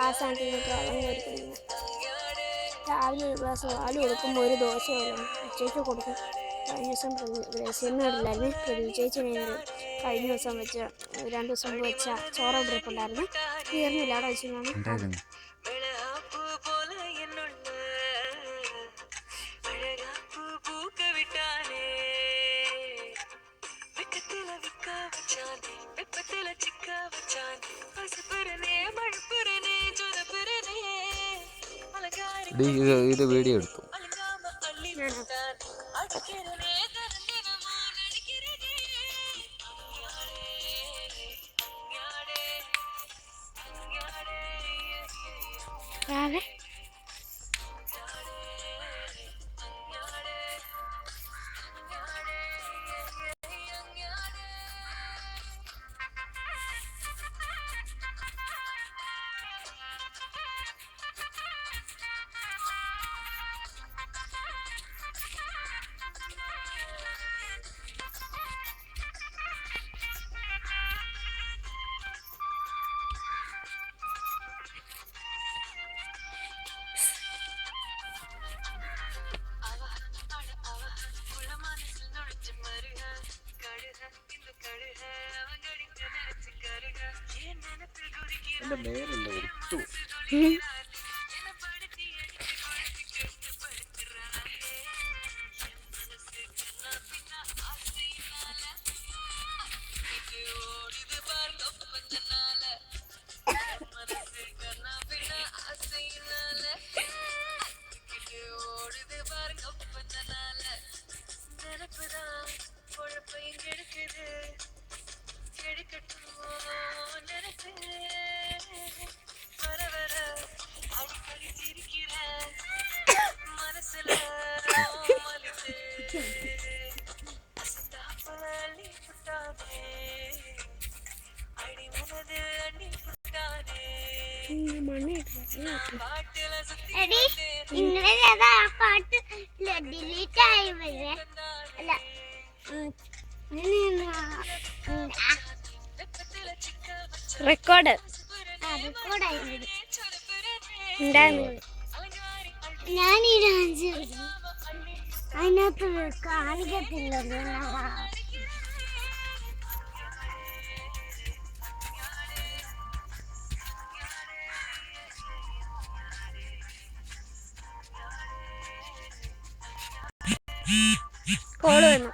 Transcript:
ആ സ്ഥാനത്ത് നിന്നൊക്കെ വെള്ളം കയറി കുടിക്കുന്നത്. രാവിലെ ഒരു ഗ്ലാസ് പാല് കൊടുക്കുമ്പോൾ ഒരു ദോശ വരും ഉച്ചയ്ക്ക് കൊടുക്കും. കഴിഞ്ഞ ദിവസം ബ്രസീലിനോടില്ലായിരുന്നു പ്രതീക്ഷിച്ചിരുന്നത്. കഴിഞ്ഞ ദിവസം വെച്ച 2 ദിവസം മുമ്പ് വെച്ച ചോറ ഇരിപ്പുണ്ടായിരുന്നു. തീർന്നില്ല, അവിടെ വെച്ചാണ്. ഇത് വീഡിയോ എടുത്തു. റെക്കോർഡ് ഞാനീ ഡാൻസ് അതിനകത്ത് കാണിക്കത്തില്ല. കോള് വന്നു.